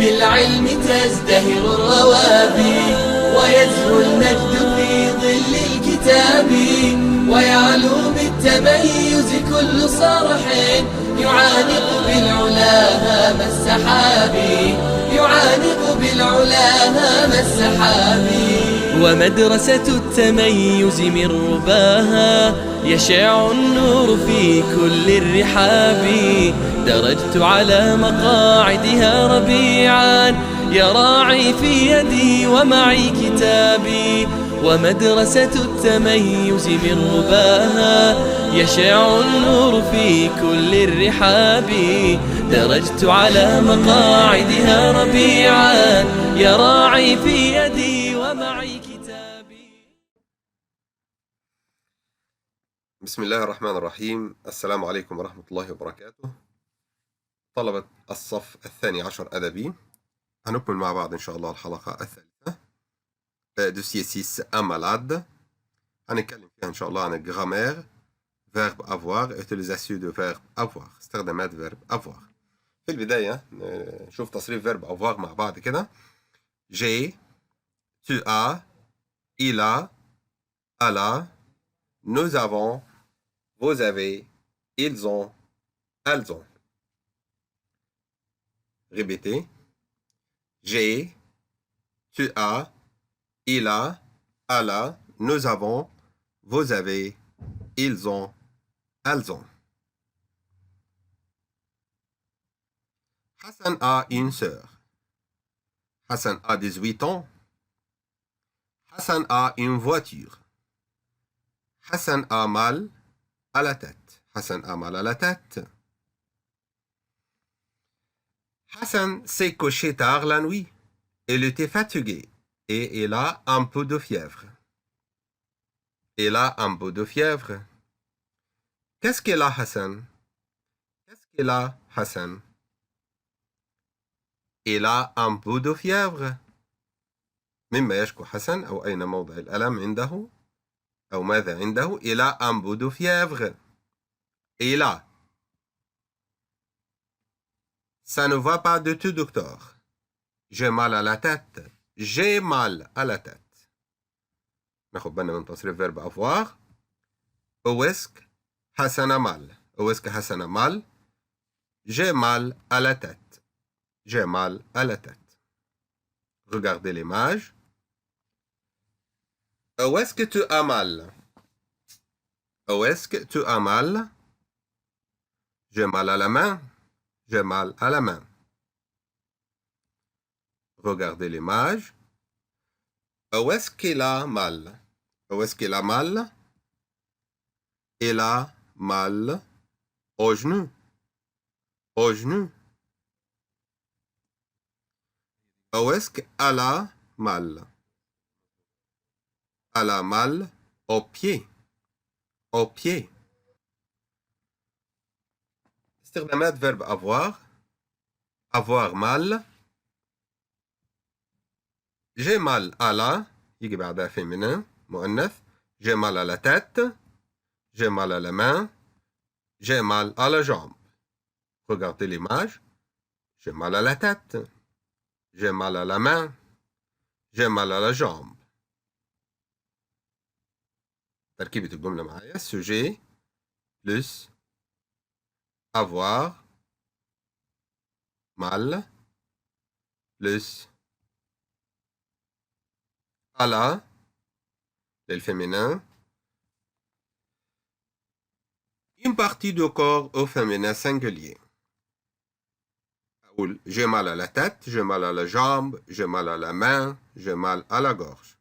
بالعلم تزدهر الروابي، ويزهو المجد في ظل الكتاب، ويعلو بالتميز كل صرح يعانق بالعلا هام السحاب، يعانق بالعلا هام السحاب. ومدرسة التميز من رباها يشع النور في كل الرحاب، درجت على مقاعدها ربيعا يا راعي في يدي ومعي كتابي. ومدرسة التميز من رباها يشع النور في كل الرحاب، درجت على مقاعدها ربيعا يا راعي في يدي ومعي كتابي. بسم الله الرحمن الرحيم. السلام عليكم ورحمة الله وبركاته. طلبة الصف الثاني عشر أدبي، هنكمل مع بعض إن شاء الله الحلقة الثالثة دوسية 6 un malade. هنتكلم فيها إن شاء الله عن الجرامير، verbe avoir، utilisation de verbe avoir، استخدامات verbe avoir. في البداية نشوف تصريف verbe avoir مع بعض كده. j'ai، tu as، il a، elle a، nous avons، vous avez، ils ont، elles ont. Répétez. J'ai, tu as, il a, elle a, nous avons, vous avez, ils ont, elles ont. Hassan a une sœur. Hassan a 18 ans. Hassan a une voiture. Hassan a mal à la tête. Hassan a mal à la tête. Hassan s'est couché tard la nuit. Il était fatigué et il a un peu de fièvre. Il a un peu de fièvre. Qu'est-ce qu'il a, Hassan? Qu'est-ce qu'il a, Hassan? Il a un peu de fièvre. مما يشكو حسن أو أين موضع الألم عنده أو ماذا عنده؟ Il a un peu de fièvre. Il a. Ça ne va pas du tout, docteur. J'ai mal à la tête. J'ai mal à la tête. ناخد بالنا من تصريف verbe avoir. Où est-ce que Hassan a mal? Où est-ce que Hassan a mal? J'ai mal à la tête. J'ai mal à la tête. Regardez l'image. Où est-ce que tu as mal? Où est-ce que tu as mal? J'ai mal à la main. J'ai mal à la main. Regardez l'image. Où est-ce qu'il a mal? Où est-ce qu'il a mal? Il a mal au genou. Au genou. Où est-ce qu'elle a mal? Elle a mal au pied. Au pied. استخدامات verbe avoir. Avoir mal. J'ai mal à la. يجي بعدها féminin مؤنث. J'ai mal à la tête. J'ai mal à la main. J'ai mal à la jambe. Regardez l'image. J'ai mal à la tête. J'ai mal à la main. J'ai mal à la jambe. تركيبة الجملة معايا. sujet plus avoir mal plus à la للفéminin. Une partie du corps au féminin singulier. J'ai mal à la tête, j'ai mal à la jambe, j'ai mal à la main, j'ai mal à la gorge.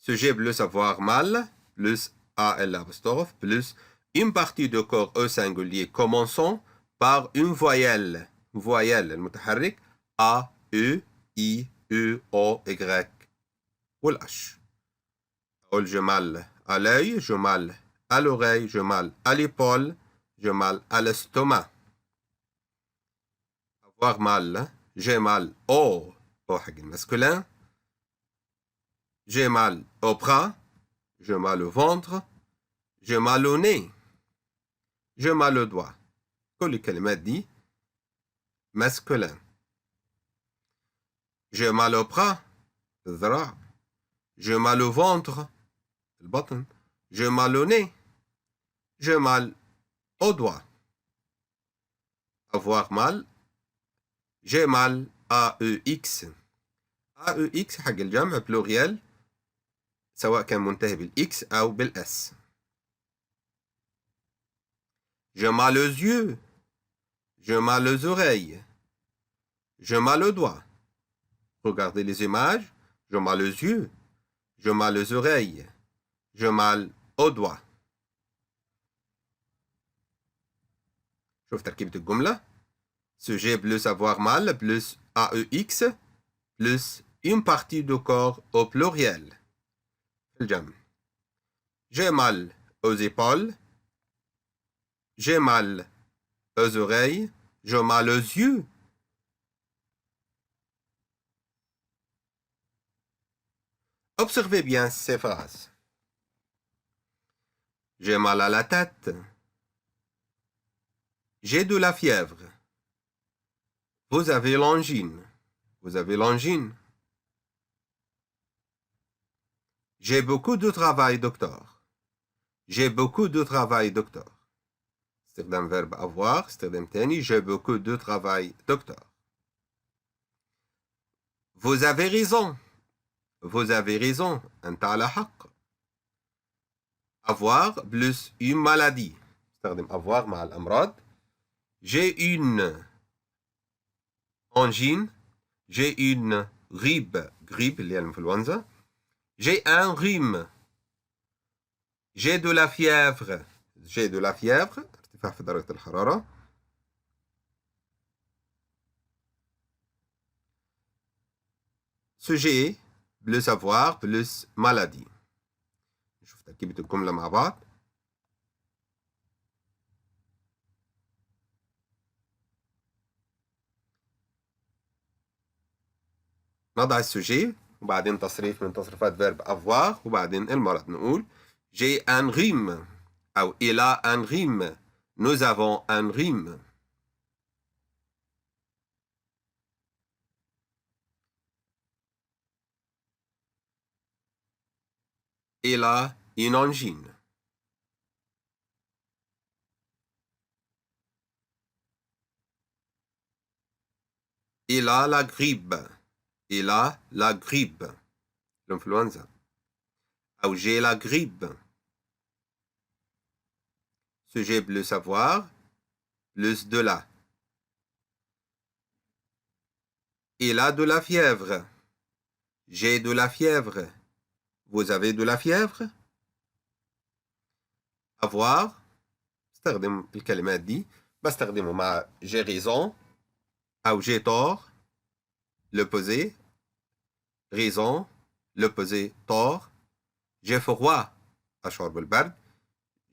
Sujet plus avoir mal, plus AL apostrophe, plus une partie du corps au singulier commençant par une voyelle. Voyelle المتحرك A, E, I, E, O, Y والH. أقول j'ai mal à l'œil, j'ai mal à l'oreille, j'ai mal à l'épaule, j'ai mal à l'estomac. Avoir mal, j'ai mal au حق المسكولين. J'ai mal au bras, j'ai mal au ventre, j'ai mal au nez. j'ai mal au doigt. كل الكلمات دي masculin. j'ai mal au bras الذراع. j'ai mal au ventre البطن. j'ai mal au nez. j'ai mal au doigt. avoir mal j'ai mal AEX. AEX حق الجمع بلوريال سواء كان منتهي بالإكس أو بالإس. j'ai mal aux yeux. j'ai mal aux oreilles. j'ai mal aux doigts. Regardez les images. j'ai mal aux yeux. j'ai mal aux oreilles. j'ai mal aux doigts. شوف تركيبة الجملة. sujet plus avoir mal plus AEX plus une partie du corps au pluriel. الجمع. j'ai mal aux épaules. j'ai mal aux oreilles. j'ai mal aux yeux. Observez bien ces phrases. J'ai mal à la tête. J'ai de la fièvre. Vous avez l'angine. Vous avez l'angine. J'ai beaucoup de travail, docteur. J'ai beaucoup de travail, docteur. استخدام verbe avoir. استخدام تاني. J'ai beaucoup de travail, docteur. Vous avez raison. Vous avez raison. أنت على حق. Avoir plus une maladie. استخدم avoir مع الأمراض. J'ai une angine. J'ai une grippe. Grippe اللي هي الإنفلونزا. J'ai un rhume. J'ai de la fièvre. J'ai de la fièvre. ارتفاع في درجة الحرارة. sujet plus avoir plus maladie. نشوف تركيبة الجملة مع بعض. نضع السوجي وبعدين تصريف من تصريفات verbe avoir وبعدين المرض. نقول j'ai un rhume أو il a un rhume. Nous avons un rhume. Il a une angine. Il a la grippe. Il a la grippe. L'influenza. Ou j'ai la grippe. Sujet plus avoir, plus de la. Il a de la fièvre. J'ai de la fièvre. Vous avez de la fièvre. avoir. استخدم الكلمات دي. بستخدمه مع j'ai raison أو j'ai tort. L'opposé. raison. L'opposé tort. j'ai froid. أشعر بالبرد.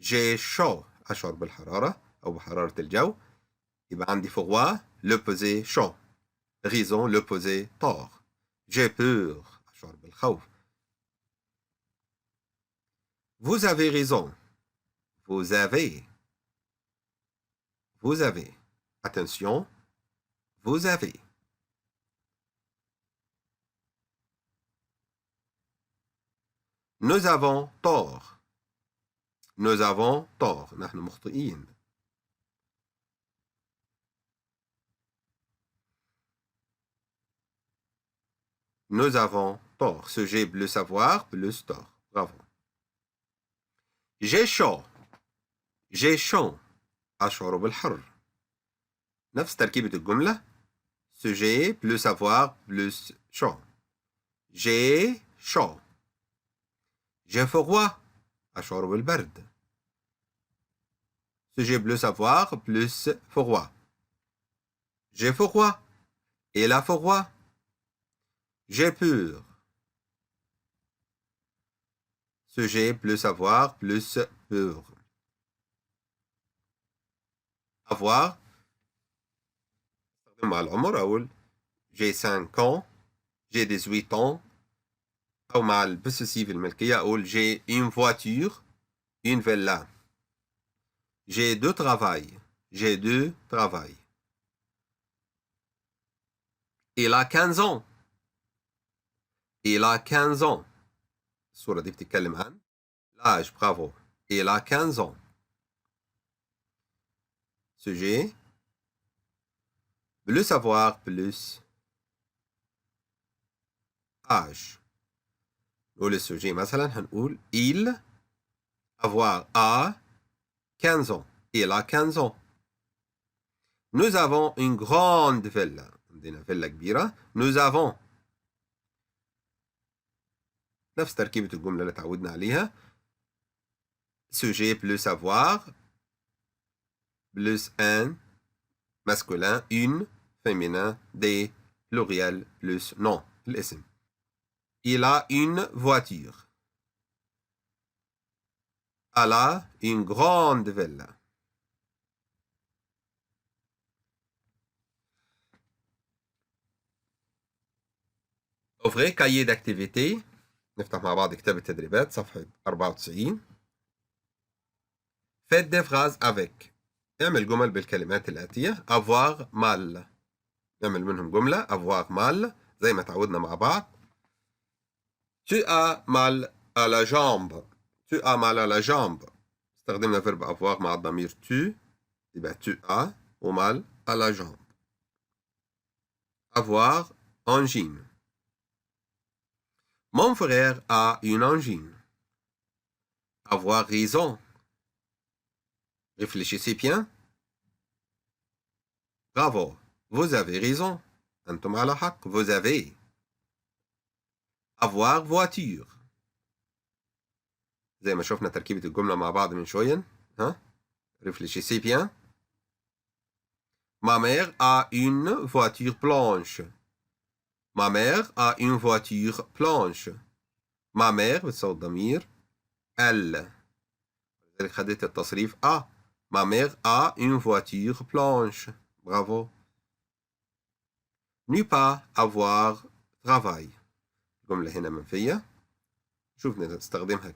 j'ai chaud. أشعر بالحرارة أو بحرارة الجو. يبقى عندي froid. L'opposé chaud. raison. L'opposé tort. j'ai peur. أشعر بالخوف. Vous avez raison. Vous avez. Vous avez. Attention. Vous avez. Nous avons tort. Nous avons tort. نحن مخطئين. Nous avons tort. Sujet plus savoir plus tort. Bravo. J'ai chaud. J'ai chaud. أشعر بالحر. نفس تركيبة الجملة. sujet plus avoir plus chaud. J'ai chaud. J'ai froid. أشعر بالبرد. sujet plus avoir plus froid. J'ai froid. Il a froid. J'ai peur. sujet plus avoir plus peur. avoir مع العمر أقول j'ai 5 ans. j'ai 18 ans. أو مع البوسيسيف الملكية أقول j'ai une voiture. une villa. J'ai deux travail. J'ai deux travail. Il a 15 ans. Il a 15 ans. الصورة دي بتتكلم عن l'âge. Bravo. Il a 15 ans. Sujet. Plus savoir, plus âge. نقول السوجي مثلا هنقول il avoir a 15 ans. Il a 15 ans. Nous avons une grande villa. عندنا فيلا كبيرة. Nous avons. نفس تركيبة الجملة اللي تعودنا عليها. Sujet plus avoir plus un masculin, une féminin, des pluriel plus nom الاسم. Il a une voiture. Elle a une grande villa. Ouvrez cahier d'activité. نفتح مع بعض كتاب التدريبات صفحة 94. Faites des phrases avec. اعمل جمل بالكلمات الآتية. avoir mal. نعمل منهم جملة. avoir mal زي ما تعودنا مع بعض. Tu as mal à la jambe. Tu as mal à la jambe. استخدمنا verbe avoir مع الضمير tu. يبقى tu as و mal à la jambe. Avoir angine. Mon frère a une angine. Avoir raison. Réfléchissez bien. Bravo. Vous avez raison. أنتم على حق. Vous avez. Avoir voiture. زي ما شفنا تركيبة الجملة مع بعض من شوية. ها؟ Réfléchissez bien. Ma mère a une voiture blanche. Ma mère a une voiture blanche. Ma mère بتصوت ضمير elle. لذلك خدت التصريف a. Ma mère a une voiture blanche. Bravo. Ne pas avoir travail. جملة هنا منفية. شوف نستخدمها.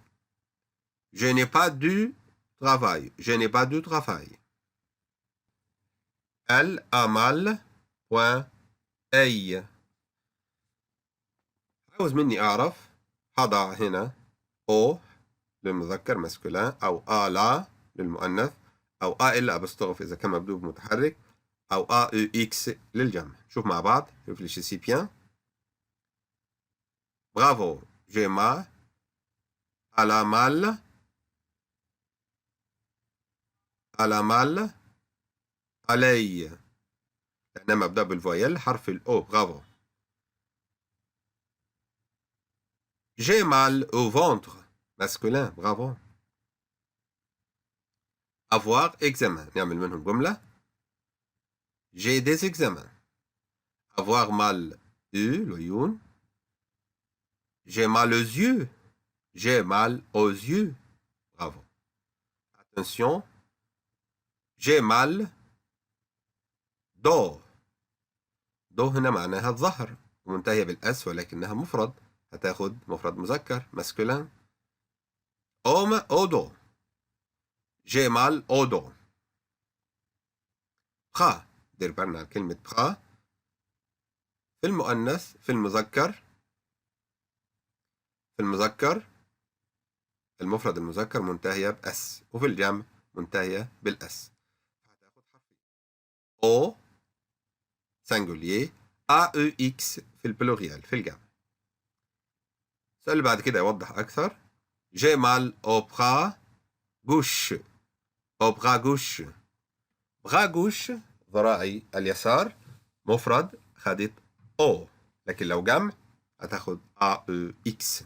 Je n'ai pas du travail. Je n'ai pas du travail. Elle a mal. Point. أي. عاوز مني أعرف هضع هنا أو للمذكر مسكولين أو لا للمؤنث أو إلا أبستغف إذا كان مبدوء بمتحرك أو إكس للجمع. شوف مع بعض. réfléchissez bien. Bravo. J'ai mal. Elle a mal. Elle a mal. علي. لأنها مبدأ بالفويل حرف الأو. برافو. J'ai mal au ventre. Masculin. Bravo. Avoir examen. نعمل منهم جملة. J'ai des examens. Avoir mal العيون. J'ai mal aux yeux. J'ai mal aux yeux. Bravo. Attention. J'ai mal دو. دو هنا معناها الظهر ومنتهية بالأس ولكنها مفرد. هتاخد مفرد مذكر masculin. homme au dos. J'ai mal au dos. bras. دير بالنا على كلمة bras. في المؤنث في المذكر. في المذكر المفرد المذكر منتهية بأس وفي الجمع منتهية بالأس. هتاخد حرفين. au singulier AEX في البلوريال في الجمع. السؤال اللي بعد كده يوضح أكثر. J'ai mal au bras gauche. au bras gauche. bras gauche ذراعي اليسار مفرد خدت O لكن لو جمع هتاخد AEX.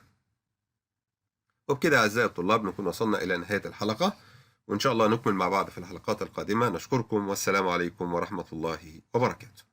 وبكده أعزائي الطلاب نكون وصلنا إلى نهاية الحلقة وإن شاء الله نكمل مع بعض في الحلقات القادمة. نشكركم والسلام عليكم ورحمة الله وبركاته.